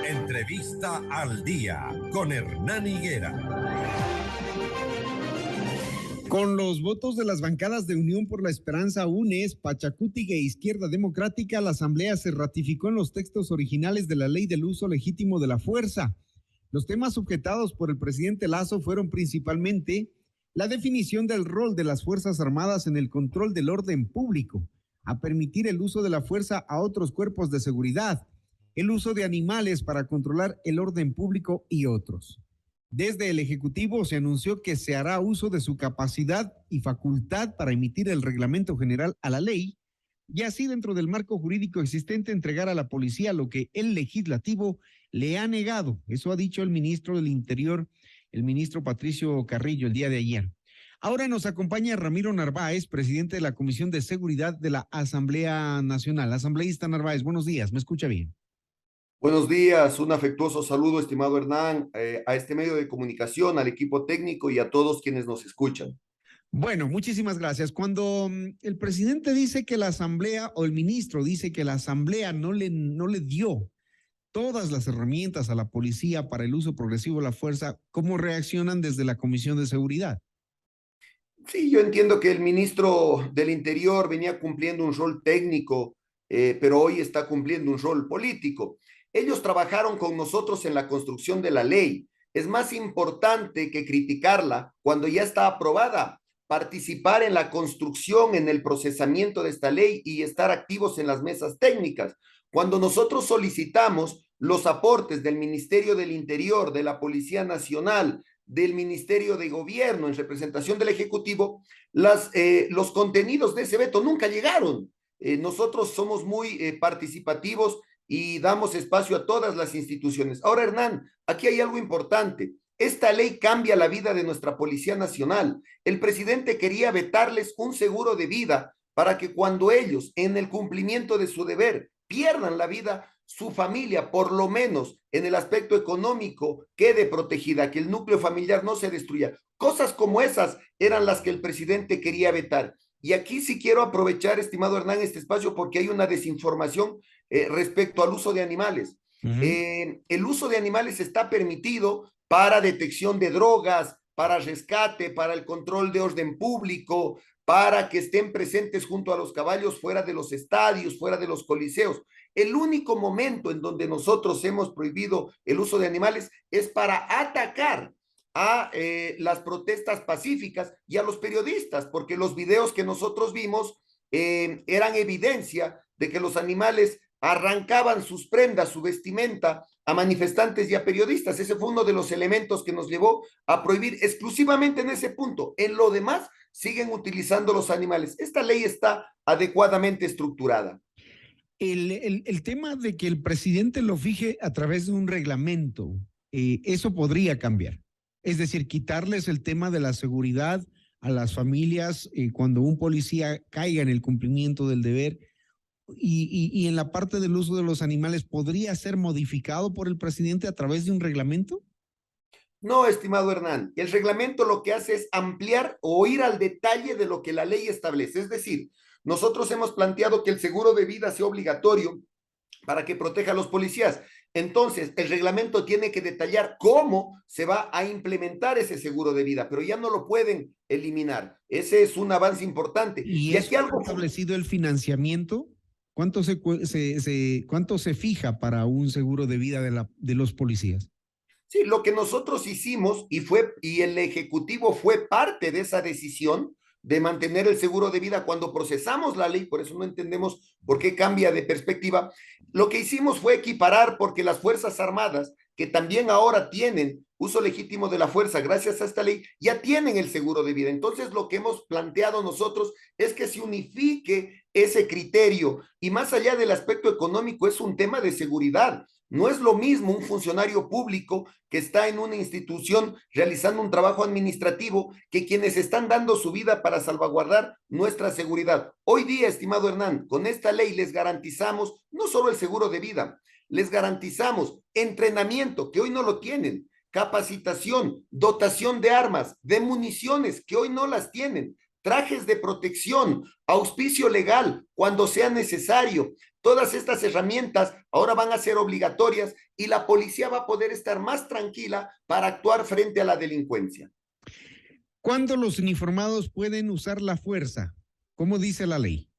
Entrevista al día con Hernán Higuera. Con los votos de las bancadas de Unión por la Esperanza, UNES, Pachacuti e Izquierda Democrática, la Asamblea se ratificó en los textos originales de la Ley del Uso Legítimo de la Fuerza. Los temas objetados por el presidente Lazo fueron principalmente la definición del rol de las Fuerzas Armadas en el control del orden público, a permitir el uso de la fuerza a otros cuerpos de seguridad, el uso de animales para controlar el orden público y otros. Desde el Ejecutivo se anunció que se hará uso de su capacidad y facultad para emitir el reglamento general a la ley y así dentro del marco jurídico existente entregar a la policía lo que el legislativo le ha negado. Eso ha dicho el ministro del Interior, el ministro Patricio Carrillo, el día de ayer. Ahora nos acompaña Ramiro Narváez, presidente de la Comisión de Seguridad de la Asamblea Nacional. Asambleísta Narváez, buenos días, ¿me escucha bien? Buenos días, un afectuoso saludo, estimado Hernán, a este medio de comunicación, al equipo técnico y a todos quienes nos escuchan. Bueno, muchísimas gracias. Cuando el presidente dice que la Asamblea o el ministro dice que la Asamblea no le dio todas las herramientas a la policía para el uso progresivo de la fuerza, ¿cómo reaccionan desde la Comisión de Seguridad? Sí, yo entiendo que el ministro del Interior venía cumpliendo un rol técnico, pero hoy está cumpliendo un rol político. Ellos trabajaron con nosotros en la construcción de la ley. Es más importante que criticarla cuando ya está aprobada, participar en la construcción, en el procesamiento de esta ley y estar activos en las mesas técnicas. Cuando nosotros solicitamos los aportes del Ministerio del Interior, de la Policía Nacional, del Ministerio de Gobierno en representación del Ejecutivo, los contenidos de ese veto nunca llegaron. Nosotros somos muy participativos y damos espacio a todas las instituciones. Ahora, Hernán, aquí hay algo importante. Esta ley cambia la vida de nuestra Policía Nacional. El presidente quería vetarles un seguro de vida para que cuando ellos, en el cumplimiento de su deber, pierdan la vida, su familia, por lo menos en el aspecto económico, quede protegida, que el núcleo familiar no se destruya. Cosas como esas eran las que el presidente quería vetar. Y aquí sí quiero aprovechar, estimado Hernán, este espacio porque hay una desinformación respecto al uso de animales. El uso de animales está permitido para detección de drogas, para rescate, para el control de orden público, para que estén presentes junto a los caballos fuera de los estadios, fuera de los coliseos. El único momento en donde nosotros hemos prohibido el uso de animales es para atacar a las protestas pacíficas y a los periodistas, porque los videos que nosotros vimos eran evidencia de que los animales arrancaban sus prendas, su vestimenta a manifestantes y a periodistas. Ese fue uno de los elementos que nos llevó a prohibir exclusivamente en ese punto. En lo demás, siguen utilizando los animales. Esta ley está adecuadamente estructurada. El tema de que el presidente lo fije a través de un reglamento, eso podría cambiar. Es decir, quitarles el tema de la seguridad a las familias cuando un policía caiga en el cumplimiento del deber y en la parte del uso de los animales, ¿podría ser modificado por el presidente a través de un reglamento? No, estimado Hernán, el reglamento lo que hace es ampliar o ir al detalle de lo que la ley establece. Es decir, nosotros hemos planteado que el seguro de vida sea obligatorio para que proteja a los policías. Entonces, el reglamento tiene que detallar cómo se va a implementar ese seguro de vida, pero ya no lo pueden eliminar. Ese es un avance importante. ¿Y aquí algo establecido el financiamiento? ¿Cuánto se fija para un seguro de vida de los policías? Sí, lo que nosotros hicimos y el Ejecutivo fue parte de esa decisión de mantener el seguro de vida cuando procesamos la ley, por eso no entendemos por qué cambia de perspectiva. Lo que hicimos fue equiparar porque las Fuerzas Armadas, que también ahora tienen uso legítimo de la fuerza gracias a esta ley, ya tienen el seguro de vida. Entonces, lo que hemos planteado nosotros es que se unifique ese criterio y más allá del aspecto económico, es un tema de seguridad. No es lo mismo un funcionario público que está en una institución realizando un trabajo administrativo que quienes están dando su vida para salvaguardar nuestra seguridad. Hoy día, estimado Hernán, con esta ley les garantizamos no solo el seguro de vida, les garantizamos entrenamiento, que hoy no lo tienen, capacitación, dotación de armas, de municiones, que hoy no las tienen, trajes de protección, auspicio legal cuando sea necesario, todas estas herramientas ahora van a ser obligatorias y la policía va a poder estar más tranquila para actuar frente a la delincuencia. ¿Cuándo los uniformados pueden usar la fuerza? ¿Cómo dice la ley?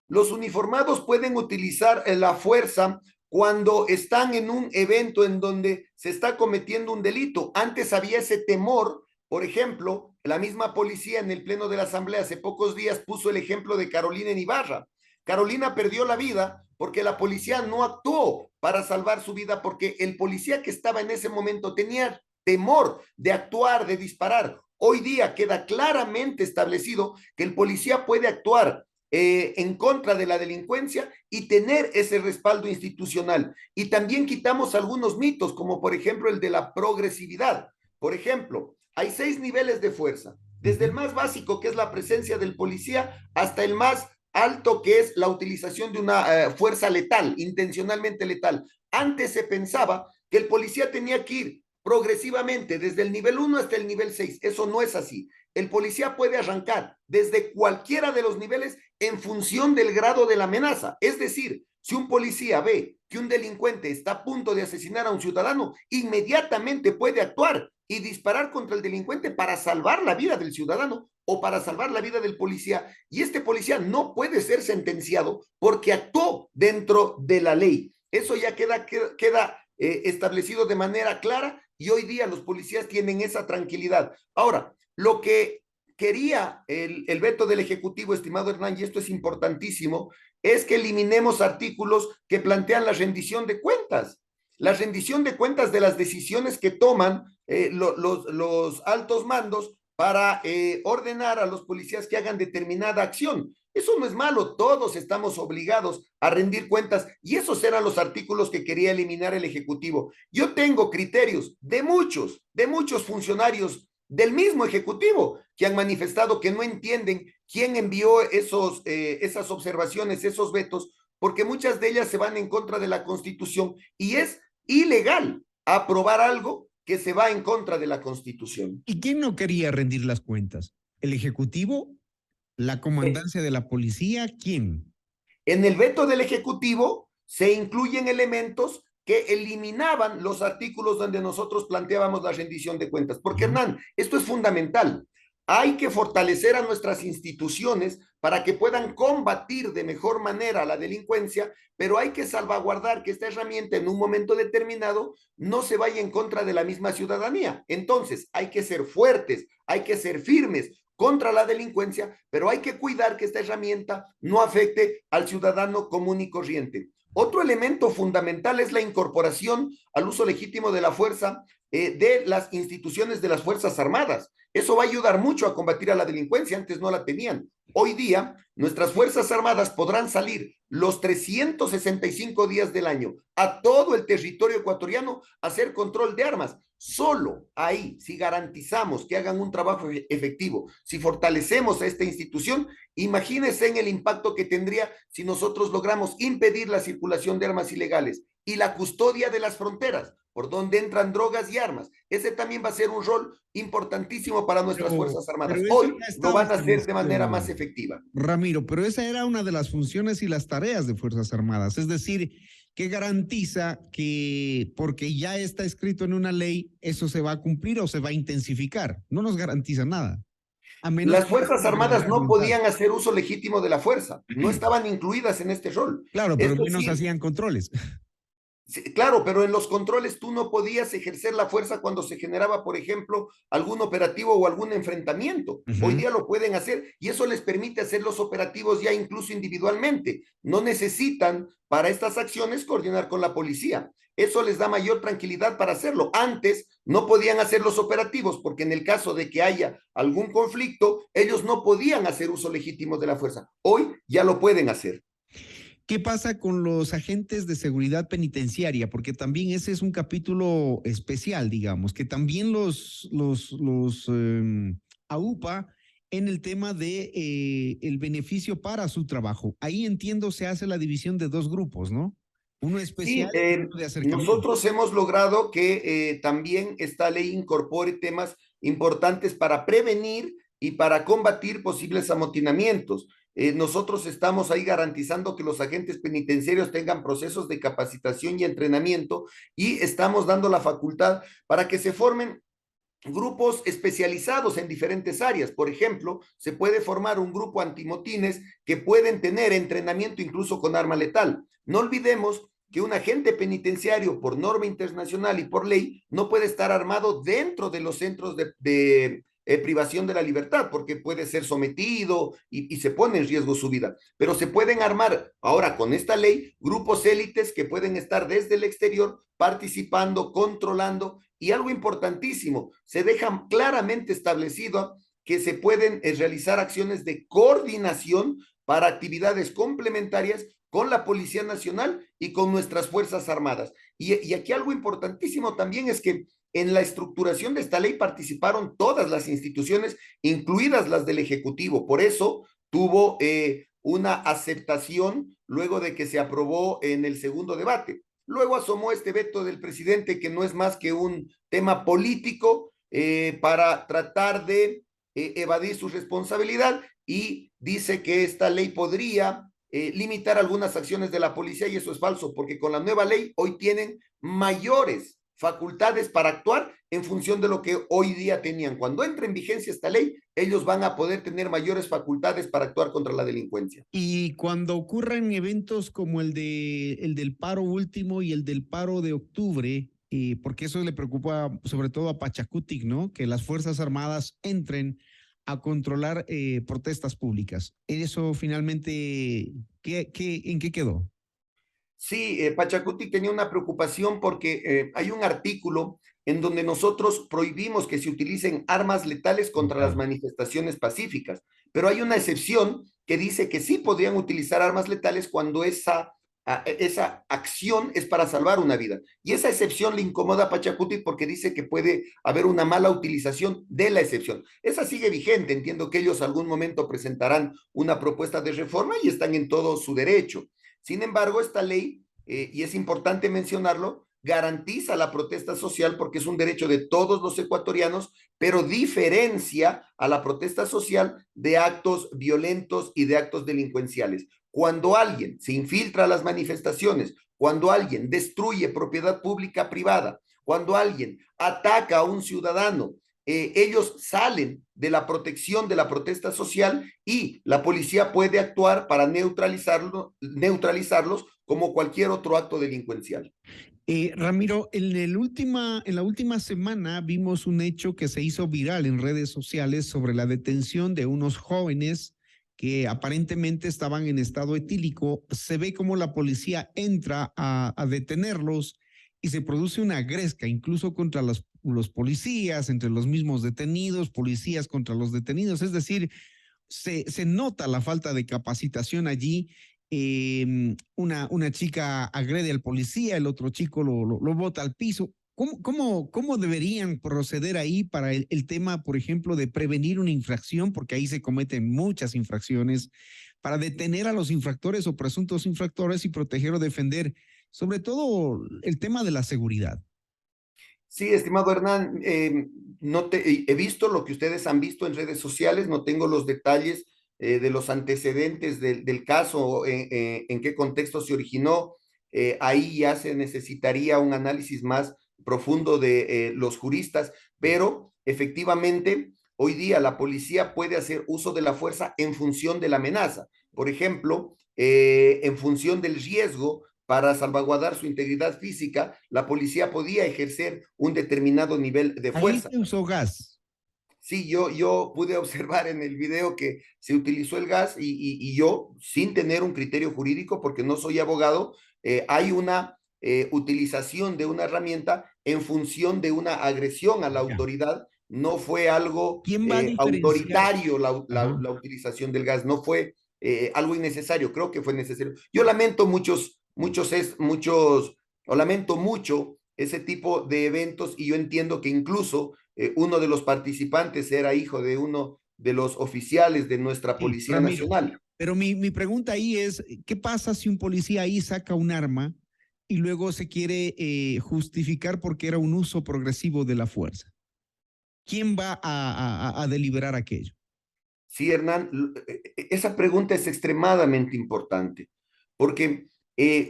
Los uniformados pueden utilizar la fuerza cuando están en un evento en donde se está cometiendo un delito. Antes había ese temor, por ejemplo, la misma policía en el pleno de la Asamblea hace pocos días puso el ejemplo de Carolina en Ibarra. Carolina perdió la vida porque la policía no actuó para salvar su vida, porque el policía que estaba en ese momento tenía temor de actuar, de disparar. Hoy día queda claramente establecido que el policía puede actuar en contra de la delincuencia y tener ese respaldo institucional. Y también quitamos algunos mitos, como por ejemplo el de la progresividad. Por ejemplo, hay 6 niveles de fuerza, desde el más básico, que es la presencia del policía, hasta el más alto, que es la utilización de una fuerza letal, intencionalmente letal. Antes se pensaba que el policía tenía que ir progresivamente desde el nivel 1 hasta el nivel 6. Eso no es así. El policía puede arrancar desde cualquiera de los niveles en función del grado de la amenaza. Es decir, si un policía ve que un delincuente está a punto de asesinar a un ciudadano, inmediatamente puede actuar y disparar contra el delincuente para salvar la vida del ciudadano o para salvar la vida del policía. Y este policía no puede ser sentenciado porque actuó dentro de la ley. Eso ya queda establecido de manera clara y hoy día los policías tienen esa tranquilidad. Ahora, lo que quería el veto del Ejecutivo, estimado Hernán, y esto es importantísimo, es que eliminemos artículos que plantean la rendición de cuentas. La rendición de cuentas de las decisiones que toman los altos mandos para ordenar a los policías que hagan determinada acción. Eso no es malo, todos estamos obligados a rendir cuentas y esos eran los artículos que quería eliminar el Ejecutivo. Yo tengo criterios de muchos funcionarios del mismo Ejecutivo que han manifestado que no entienden quién envió esas observaciones, esos vetos, porque muchas de ellas se van en contra de la Constitución y es ilegal aprobar algo que se va en contra de la Constitución. ¿Y quién no quería rendir las cuentas? ¿El Ejecutivo? ¿La comandancia de la policía? ¿Quién? En el veto del Ejecutivo se incluyen elementos que eliminaban los artículos donde nosotros planteábamos la rendición de cuentas. Porque, Hernán, esto es fundamental. Hay que fortalecer a nuestras instituciones para que puedan combatir de mejor manera la delincuencia, pero hay que salvaguardar que esta herramienta en un momento determinado no se vaya en contra de la misma ciudadanía. Entonces, hay que ser fuertes, hay que ser firmes contra la delincuencia, pero hay que cuidar que esta herramienta no afecte al ciudadano común y corriente. Otro elemento fundamental es la incorporación al uso legítimo de la fuerza de las instituciones de las Fuerzas Armadas. Eso va a ayudar mucho a combatir a la delincuencia, antes no la tenían. Hoy día, nuestras Fuerzas Armadas podrán salir los 365 días del año a todo el territorio ecuatoriano a hacer control de armas. Solo ahí, si garantizamos que hagan un trabajo efectivo, si fortalecemos a esta institución, imagínense en el impacto que tendría si nosotros logramos impedir la circulación de armas ilegales y la custodia de las fronteras, por donde entran drogas y armas. Ese también va a ser un rol importantísimo para nuestras Fuerzas Armadas. Hoy lo van a hacer de manera más efectiva. Ramiro, pero esa era una de las funciones y las tareas de Fuerzas Armadas, es decir, que garantiza que porque ya está escrito en una ley, eso se va a cumplir o se va a intensificar. No nos garantiza nada. Las Fuerzas Armadas no podían hacer uso legítimo de la fuerza, no estaban incluidas en este rol. Claro, pero menos hacían controles. Sí, claro, pero en los controles tú no podías ejercer la fuerza cuando se generaba, por ejemplo, algún operativo o algún enfrentamiento. Hoy día lo pueden hacer y eso les permite hacer los operativos ya incluso individualmente. No necesitan para estas acciones coordinar con la policía. Eso les da mayor tranquilidad para hacerlo. Antes no podían hacer los operativos porque en el caso de que haya algún conflicto, ellos no podían hacer uso legítimo de la fuerza. Hoy ya lo pueden hacer. ¿Qué pasa con los agentes de seguridad penitenciaria? Porque también ese es un capítulo especial, digamos, que también los AUPA en el tema de el beneficio para su trabajo. Ahí entiendo se hace la división de 2 grupos, ¿no? Uno especial y uno de acercamiento. Nosotros hemos logrado que también esta ley incorpore temas importantes para prevenir y para combatir posibles amotinamientos. nosotros estamos ahí garantizando que los agentes penitenciarios tengan procesos de capacitación y entrenamiento y estamos dando la facultad para que se formen grupos especializados en diferentes áreas. Por ejemplo, se puede formar un grupo antimotines que pueden tener entrenamiento incluso con arma letal. No olvidemos que un agente penitenciario, por norma internacional y por ley, no puede estar armado dentro de los centros de privación de la libertad, porque puede ser sometido y se pone en riesgo su vida. Pero se pueden armar ahora con esta ley grupos élites que pueden estar desde el exterior participando, controlando, y algo importantísimo, se deja claramente establecido que se pueden realizar acciones de coordinación para actividades complementarias con la Policía Nacional y con nuestras Fuerzas Armadas. Y aquí algo importantísimo también es que en la estructuración de esta ley participaron todas las instituciones, incluidas las del Ejecutivo. Por eso tuvo una aceptación luego de que se aprobó en el segundo debate. Luego asomó este veto del presidente, que no es más que un tema político para tratar de evadir su responsabilidad, y dice que esta ley podría limitar algunas acciones de la policía, y eso es falso, porque con la nueva ley hoy tienen mayores facultades para actuar en función de lo que hoy día tenían. Cuando entre en vigencia esta ley, ellos van a poder tener mayores facultades para actuar contra la delincuencia. Y cuando ocurran eventos como el del paro último y el del paro de octubre, porque eso le preocupa sobre todo a Pachacutic, ¿no? Que las Fuerzas Armadas entren a controlar protestas públicas. Eso finalmente, ¿en qué quedó? Sí, Pachacutic tenía una preocupación porque hay un artículo en donde nosotros prohibimos que se utilicen armas letales contra las manifestaciones pacíficas, pero hay una excepción que dice que sí podrían utilizar armas letales cuando esa acción es para salvar una vida. Y esa excepción le incomoda a Pachacutic porque dice que puede haber una mala utilización de la excepción. Esa sigue vigente, entiendo que ellos algún momento presentarán una propuesta de reforma y están en todo su derecho. Sin embargo, esta ley, y es importante mencionarlo, garantiza la protesta social porque es un derecho de todos los ecuatorianos, pero diferencia a la protesta social de actos violentos y de actos delincuenciales. Cuando alguien se infiltra a las manifestaciones, cuando alguien destruye propiedad pública privada, cuando alguien ataca a un ciudadano, ellos salen de la protección de la protesta social y la policía puede actuar para neutralizarlos como cualquier otro acto delincuencial. Ramiro, en la última semana vimos un hecho que se hizo viral en redes sociales sobre la detención de unos jóvenes que aparentemente estaban en estado etílico. Se ve como la policía entra a detenerlos y se produce una gresca, incluso contra los policías, entre los mismos detenidos, policías contra los detenidos. Es decir, se nota la falta de capacitación allí. Una chica agrede al policía, el otro chico lo bota al piso. ¿Cómo deberían proceder ahí para el tema, por ejemplo, de prevenir una infracción? Porque ahí se cometen muchas infracciones, para detener a los infractores o presuntos infractores y proteger o defender, sobre todo el tema de la seguridad. Sí, estimado Hernán, he visto lo que ustedes han visto en redes sociales, no tengo los detalles de los antecedentes del caso, en qué contexto se originó. Ahí ya se necesitaría un análisis más profundo de los juristas, pero efectivamente hoy día la policía puede hacer uso de la fuerza en función de la amenaza. Por ejemplo, en función del riesgo para salvaguardar su integridad física, la policía podía ejercer un determinado nivel de Ahí fuerza. se usó gas. Sí, yo pude observar en el video que se utilizó el gas y yo, sin tener un criterio jurídico, porque no soy abogado, hay una utilización de una herramienta en función de una agresión a la Ya. autoridad. No fue algo ¿Quién va a diferenciar? autoritario Ajá. la utilización del gas, no fue algo innecesario, creo que fue necesario. Yo lamento o lamento mucho ese tipo de eventos, y yo entiendo que incluso uno de los participantes era hijo de uno de los oficiales de nuestra Sí, Policía Ramiro. Nacional. Pero mi pregunta ahí es, ¿qué pasa si un policía ahí saca un arma y luego se quiere justificar porque era un uso progresivo de la fuerza? ¿Quién va a deliberar aquello? Sí, Hernán, esa pregunta es extremadamente importante, porque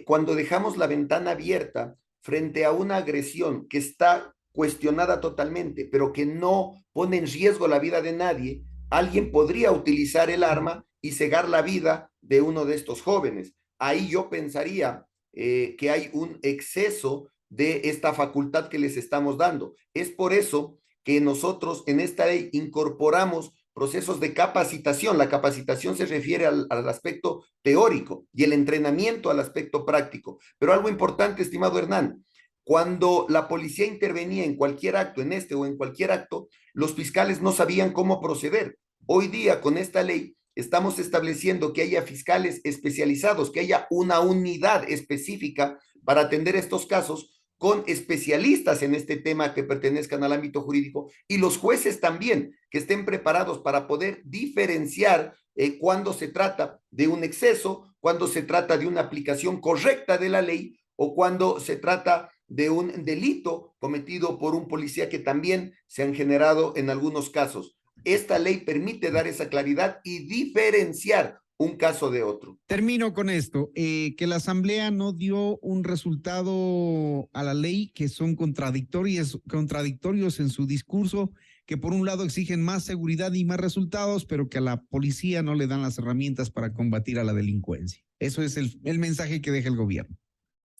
cuando dejamos la ventana abierta frente a una agresión que está cuestionada totalmente, pero que no pone en riesgo la vida de nadie, alguien podría utilizar el arma y cegar la vida de uno de estos jóvenes. Ahí yo pensaría que hay un exceso de esta facultad que les estamos dando. Es por eso que nosotros en esta ley incorporamos procesos de capacitación. La capacitación se refiere al aspecto teórico y el entrenamiento al aspecto práctico. Pero algo importante, estimado Hernán, cuando la policía intervenía en cualquier acto, en este o en cualquier acto, los fiscales no sabían cómo proceder. Hoy día, con esta ley, estamos estableciendo que haya fiscales especializados, que haya una unidad específica para atender estos casos con especialistas en este tema que pertenezcan al ámbito jurídico y los jueces también que estén preparados para poder diferenciar cuando se trata de un exceso, cuando se trata de una aplicación correcta de la ley o cuando se trata de un delito cometido por un policía que también se han generado en algunos casos. Esta ley permite dar esa claridad y diferenciar un caso de otro. Termino con esto, que la Asamblea no dio un resultado a la ley, que son contradictorios en su discurso, que por un lado exigen más seguridad y más resultados, pero que a la policía no le dan las herramientas para combatir a la delincuencia. Eso es el mensaje que deja el gobierno.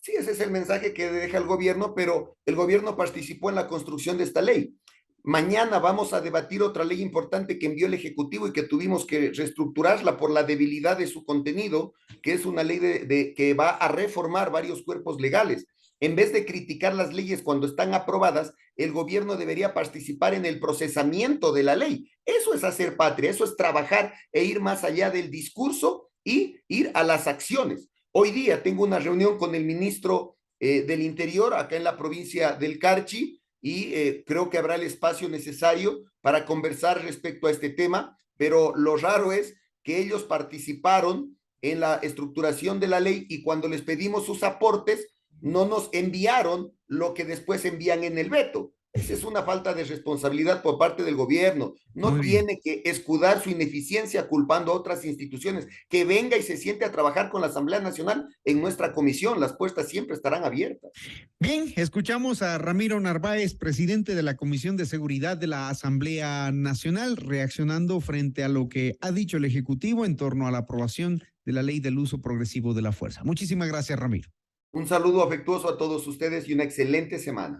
Sí, ese es el mensaje que deja el gobierno, pero el gobierno participó en la construcción de esta ley. Mañana vamos a debatir otra ley importante que envió el Ejecutivo y que tuvimos que reestructurarla por la debilidad de su contenido, que es una ley que va a reformar varios cuerpos legales. En vez de criticar las leyes cuando están aprobadas, el gobierno debería participar en el procesamiento de la ley. Eso es hacer patria, eso es trabajar e ir más allá del discurso y ir a las acciones. Hoy día tengo una reunión con el ministro del Interior acá en la provincia del Carchi y creo que habrá el espacio necesario para conversar respecto a este tema, pero lo raro es que ellos participaron en la estructuración de la ley y cuando les pedimos sus aportes no nos enviaron lo que después envían en el veto. Esa es una falta de responsabilidad por parte del gobierno. No tiene que escudar su ineficiencia culpando a otras instituciones. Que venga y se siente a trabajar con la Asamblea Nacional en nuestra comisión. Las puertas siempre estarán abiertas. Bien, escuchamos a Ramiro Narváez, presidente de la Comisión de Seguridad de la Asamblea Nacional, reaccionando frente a lo que ha dicho el Ejecutivo en torno a la aprobación de la Ley del Uso Progresivo de la Fuerza. Muchísimas gracias, Ramiro. Un saludo afectuoso a todos ustedes y una excelente semana.